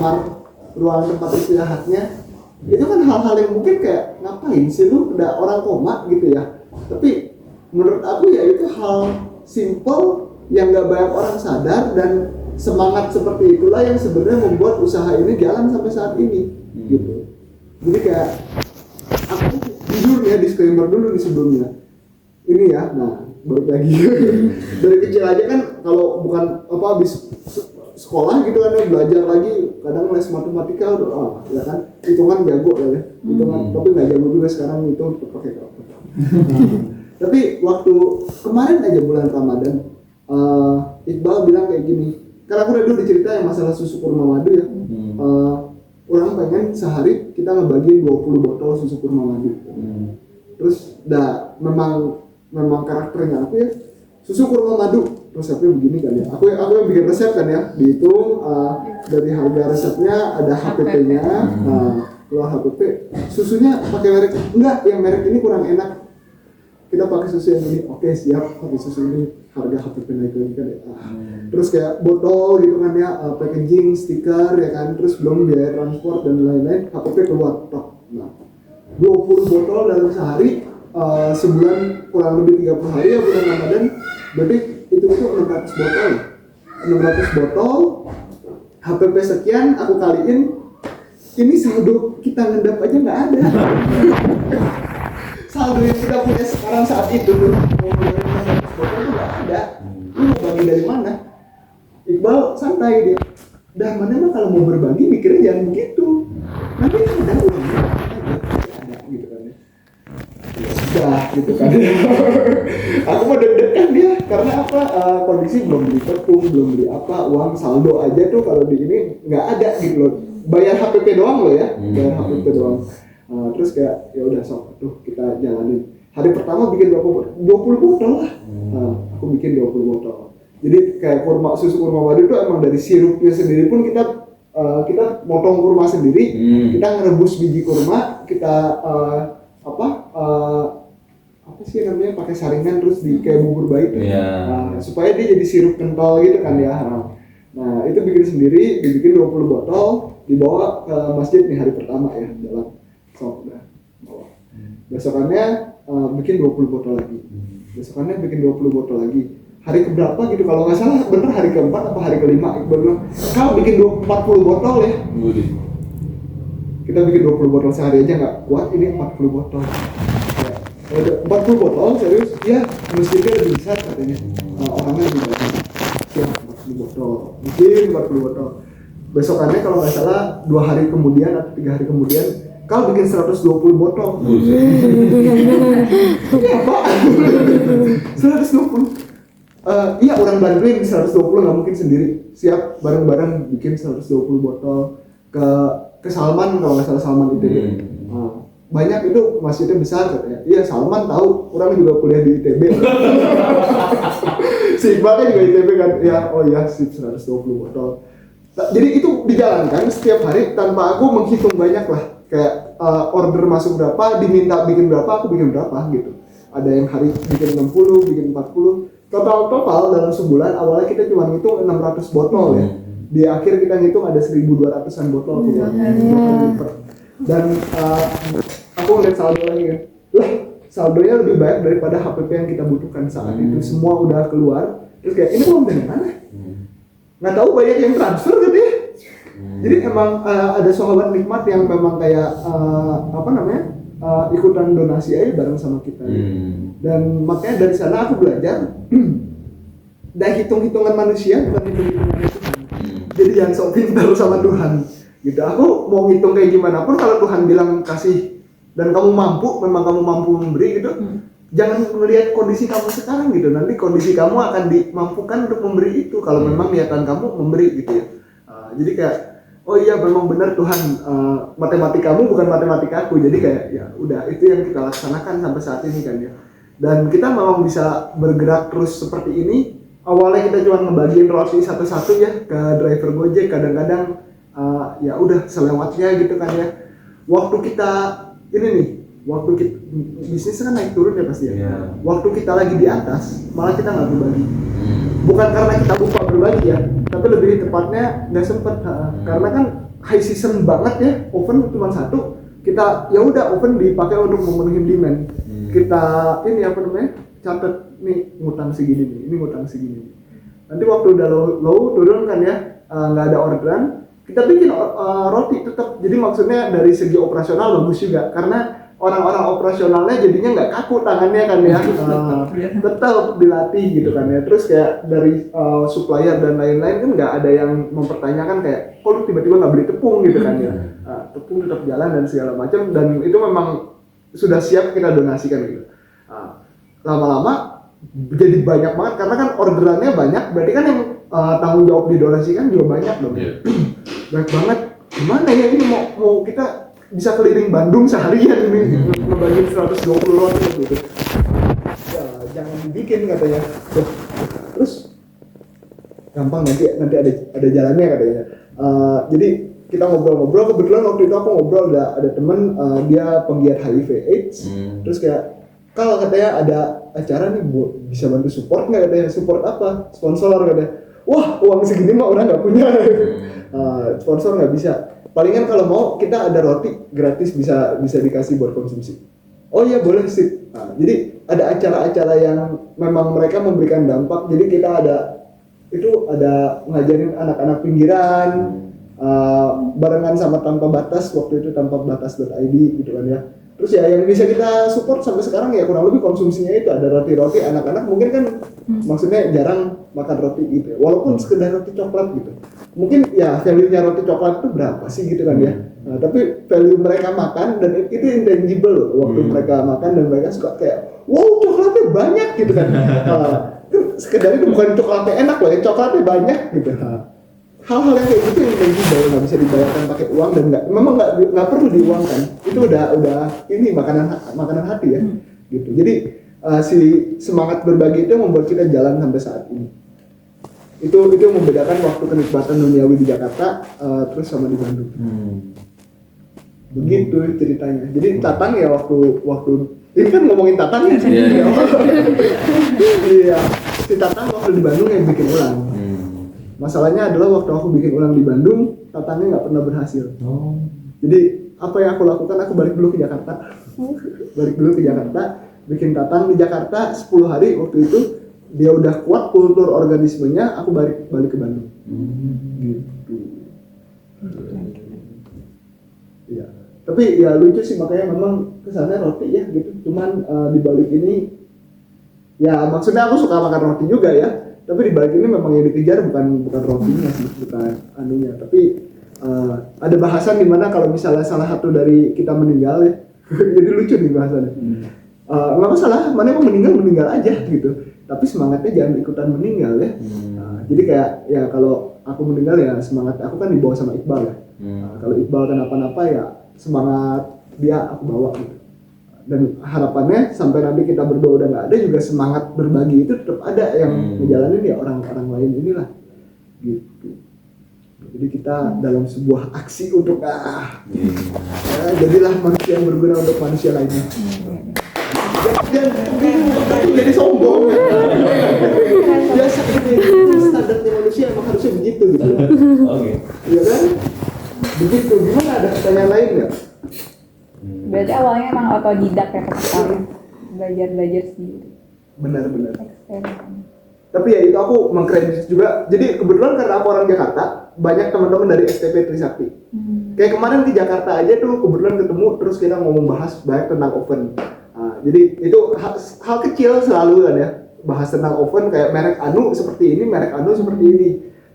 kamar, ruang tempat istirahatnya, itu kan hal-hal yang mungkin kayak ngapain sih lu udah orang koma gitu ya. Tapi menurut aku ya itu hal simple yang nggak banyak orang sadar, dan semangat seperti itulah yang sebenarnya membuat usaha ini jalan sampai saat ini gitu. Jadi kayak aku jujur ya, disclaimer dulu di sebelumnya ini ya, nah balik lagi dari kecil aja kan kalau bukan apa habis sekolah gitu kan ya, belajar lagi kadang les matematika udah ya kan, hitungan jago ya hitungan, tapi nggak jago juga sekarang itu pakai kalkulator. Tapi waktu kemarin aja bulan Ramadan, Iqbal bilang kayak gini, karena aku udah dulu dicerita yang masalah susu kurma madu ya. Orang pengen sehari kita ngebagi 20 botol susu kurma madu. Terus memang karakternya aku ya, susu kurma madu resepnya begini kan ya. Aku yang bikin resep kan ya, dihitung dari harga resepnya ada HPP-nya. Keluar HPP, susunya pakai merek enggak, yang merek ini kurang enak. Kita pakai susu yang ini, oke siap, pakai susu ini, harga HPP naik lagi kan ya. Terus kayak botol gitu kan ya, packaging, stiker ya kan, terus belum biaya transport dan lain-lain, HPP keluar top. Nah, 20 botol dalam sehari, sebulan kurang lebih 30 hari ya bulan Ramadan, berarti itu 600 botol. 600 botol, HPP sekian, aku kaliin, ini saldo kita ngendap aja nggak ada. Saldo yang kita punya sekarang saat itu tuh, mau beli 600 botol tuh nggak ada. Lu mau bagi dari mana? Iqbal santai dia. Dah mana mah kalau mau berbagi mikirnya jangan begitu. Nanti ada uangnya, ada gitu kan ya. Ya sudah gitu kan. Aku mau deg-degan dia karena apa? Kondisi belum beli tepung, belum beli apa, uang saldo aja tuh kalau di ini nggak ada gitu loh. Bayar HPP doang loh ya, bayar HPP doang. Terus kayak ya udah sok tuh kita jalanin. Hari pertama bikin 20 botol lah. Aku bikin 20 botol. Jadi kayak susu kurma madu itu emang dari sirupnya sendiri pun kita motong kurma sendiri, kita ngerebus biji kurma, kita apa sih namanya, pakai saringan terus di kayak bubur bayi tuh. Supaya dia jadi sirup kental gitu kan ya. Nah, itu bikin sendiri, dibikin 20 botol, dibawa ke masjid nih hari pertama ya, jalan. So, udah bawa. Besokannya bikin 20 botol lagi. Besokannya bikin 20 botol lagi. Hari keberapa gitu, kalau nggak salah bener hari keempat atau hari kelima, Iqbal bilang, kalau bikin 40 botol ya. Kita bikin 20 botol sehari aja nggak kuat, ini 40 botol. Ya, 40 botol serius, ya masjidnya lebih besar katanya. Orangnya lebih banyak. Ya, 40 botol. Bikin 40 botol. Besokannya kalau nggak salah 2 hari kemudian atau 3 hari kemudian, kau bikin 120 botol. Apa? 120. Iya, orang bantuin 120, nggak mungkin sendiri. Siap bareng-bareng bikin 120 botol ke Salman, kalau nggak salah Salman ITB. Banyak itu masjidnya besar katanya. Iya, Salman tahu, orang juga kuliah di ITB. Si Iqbalnya juga ITB kan. Ya, oh iya, sip 120 botol. Jadi itu dijalankan setiap hari tanpa aku menghitung banyak lah. Kayak order masuk berapa, diminta bikin berapa, aku bikin berapa gitu. Ada yang hari bikin 60, bikin 40. Total dalam sebulan awalnya kita cuma ngitung 600 botol ya. Di akhir kita ngitung ada 1.200-an botol keluar. Dan aku ngeliat saldo lagi kan. Lah, saldonya lebih banyak daripada HPP yang kita butuhkan saat itu. Semua udah keluar. Terus kayak ini uang dari mana? Nggak tahu, banyak yang transfer gitu ya. Jadi emang ada sahabat nikmat yang memang kayak ikutan donasi aja bareng sama kita. Dan makanya dari sana aku belajar dari hitung-hitungan manusia bukan hitung-hitungan Tuhan. Jadi jangan sok pintar sama Tuhan. Gitu. Aku mau ngitung kayak gimana pun, kalau Tuhan bilang kasih dan kamu mampu, memang kamu mampu memberi gitu. Jangan melihat kondisi kamu sekarang gitu. Nanti kondisi kamu akan dimampukan untuk memberi itu kalau memang niatan kamu memberi gitu ya. Jadi kayak oh iya memang benar Tuhan, matematikamu bukan matematikaku. Jadi kayak ya udah, itu yang kita laksanakan sampai saat ini kan ya. Dan kita memang bisa bergerak terus seperti ini. Awalnya kita cuma ngebagiin roti satu-satu ya ke driver Gojek, kadang-kadang ya udah selewatnya gitu kan ya. Waktu kita bisnis kan naik turun ya pasti ya. Waktu kita lagi di atas malah kita nggak berbagi. Bukan karena kita lupa berbagi ya, tapi lebih tepatnya nggak sempet. Karena kan high season banget ya, oven cuma satu, kita ya udah oven dipakai untuk memenuhi demand. Kita ini apa namanya, catat nih ngutang segini nih, ini ngutang segini nih. Nanti waktu udah low turun kan ya, nggak ada orderan, kita bikin roti tetap. Jadi maksudnya dari segi operasional bagus juga, karena orang-orang operasionalnya jadinya nggak kaku tangannya kan ya, tetap dilatih gitu kan ya. Terus kayak dari supplier dan lain-lain kan nggak ada yang mempertanyakan kayak kok lu tiba-tiba nggak beli tepung gitu kan ya. Tepung tetap jalan dan segala macam, dan itu memang sudah siap kita donasikan gitu. Lama-lama jadi banyak banget karena kan orderannya banyak, berarti kan yang tanggung jawab didonasikan juga banyak dong. Banyak banget. Gimana ya ini mau kita bisa keliling Bandung seharian ini ngebagiin 120 roti gitu. Ya, jangan dibikin katanya. Terus gampang nanti ada jalannya katanya. Jadi kita ngobrol-ngobrol, kebetulan waktu itu aku ngobrol ada temen dia penggiat HIV/AIDS. Terus kayak kalau katanya ada acara nih bisa bantu support nggak katanya. Support apa? Sponsor katanya. Wah, uang segini mah orang nggak punya. Sponsor nggak bisa. Palingan kalau mau kita ada roti gratis bisa dikasih buat konsumsi. Oh iya boleh sip. Jadi ada acara-acara yang memang mereka memberikan dampak. Jadi kita ada ngajarin anak-anak pinggiran, barengan sama Tanpa Batas, waktu itu tanpabatas.id gitu kan ya. Terus ya yang bisa kita support sampai sekarang ya kurang lebih konsumsinya itu ada roti-roti. Anak-anak mungkin kan maksudnya jarang makan roti gitu ya, walaupun sekedar roti coklat gitu. Mungkin ya value-nya roti coklat itu berapa sih gitu kan ya. Tapi value mereka makan dan itu intangible loh. Waktu mereka makan dan mereka suka kayak wow coklatnya banyak gitu kan. Sekedar itu bukan coklatnya enak loh ya, coklatnya banyak gitu. Hal-hal yang kayak gitu yang intangible nggak bisa dibayarkan pakai uang dan memang nggak perlu diuangkan. Itu udah ini makanan hati ya gitu. Jadi si semangat berbagi itu membuat kita jalan sampai saat ini. Itu membedakan waktu kenikmatan duniawi di Jakarta terus sama di Bandung. Begitu ceritanya. Jadi Tatang ya waktu ini kan ngomongin Tatang ya. Iya. Si Tatang waktu di Bandung yang bikin ulang. Masalahnya adalah waktu aku bikin ulang di Bandung, Tatangnya nggak pernah berhasil. Jadi apa yang aku lakukan, aku balik dulu ke Jakarta. Bikin Tatang di Jakarta 10 hari waktu itu. Dia udah kuat kultur organismenya, aku balik ke Bandung. Gitu. Iya. Tapi ya lucu sih, makanya memang kesannya roti ya gitu. Cuman di balik ini ya maksudnya aku suka makan roti juga ya. Tapi di balik ini memang yang dikejar bukan rotinya sih, bukan anunya. Tapi ada bahasan di mana kalau misalnya salah satu dari kita meninggal ya. Jadi lucu nih bahasannya. Nggak masalah, mana yang meninggal aja gitu. Tapi semangatnya jangan ikutan meninggal ya. Jadi kayak ya kalau aku meninggal ya semangat aku kan dibawa sama Iqbal ya. Kalau Iqbal kenapa-napa ya semangat dia aku bawa gitu. Dan harapannya sampai nanti kita berdua udah nggak ada juga semangat berbagi itu tetap ada yang ngejalanin ya orang-orang lain inilah gitu. Jadi kita dalam sebuah aksi untuk jadilah manusia yang berguna untuk manusia lainnya. Jadi sombong. Biasa ini standarnya manusia emang harusnya begitu gitu. Oke. Iya kan? Begitu. Gimana, ada pertanyaan lain nggak? Berarti awalnya emang otodidak ya pertama, belajar sendiri. Benar. Tapi ya itu aku mengkredit juga. Jadi kebetulan karena aku orang Jakarta, banyak teman-teman dari STP Trisakti. Kayak kemarin di Jakarta aja tuh kebetulan ketemu, terus kita ngomong bahas banyak tentang oven. Jadi itu hal kecil selalu kan ya, bahas tentang oven kayak merek Anu seperti ini, merek Anu seperti ini.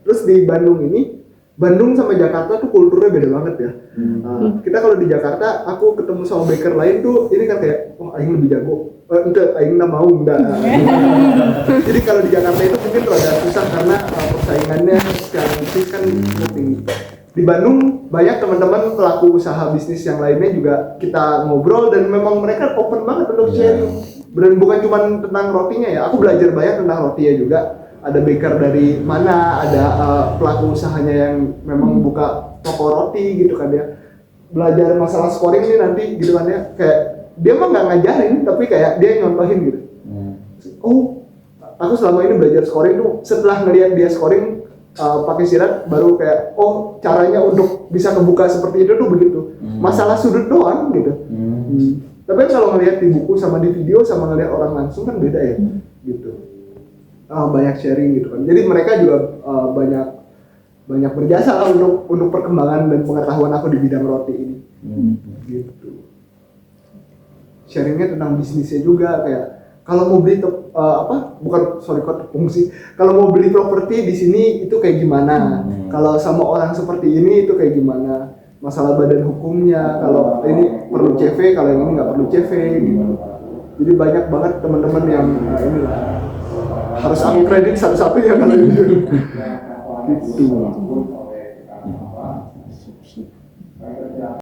Terus di Bandung sama Jakarta tuh kulturnya beda banget ya. Kita kalau di Jakarta, aku ketemu sama baker lain tuh, ini kan kayak, wah aing lebih jago. Aing nggak mau, enggak. Jadi kalau di Jakarta itu mungkin rada susah karena persaingannya secara bisnis kan tinggi. Di Bandung banyak teman-teman pelaku usaha bisnis yang lainnya juga kita ngobrol dan memang mereka open banget untuk sharing. Dan bukan cuma tentang rotinya ya, aku belajar banyak tentang rotinya juga. Ada baker dari mana, ada pelaku usahanya yang memang buka toko roti gitu kan ya. Belajar masalah scoring ini nanti gitu kan ya, kayak dia mah nggak ngajarin tapi kayak dia nyontohin gitu. Oh, aku selama ini belajar scoring tuh setelah ngelihat dia scoring pakai silat baru kayak oh caranya untuk bisa kebuka seperti itu tuh begitu. Masalah sudut doang gitu. Tapi kalau ngelihat di buku sama di video sama ngelihat orang langsung kan beda ya gitu. Banyak sharing gitu kan. Jadi mereka juga banyak berjasa lah untuk perkembangan dan pengetahuan aku di bidang roti ini. Gitu. Sharingnya tentang bisnisnya juga kayak kalau mau beli tepung sih. Kalau mau beli properti di sini itu kayak gimana? Kalau sama orang seperti ini itu kayak gimana? Masalah badan hukumnya, kalau ini perlu CV, kalau yang ini nggak perlu CV gitu. Jadi banyak banget teman-teman yang inilah harus aku kredit satu-satunya kalau gitu.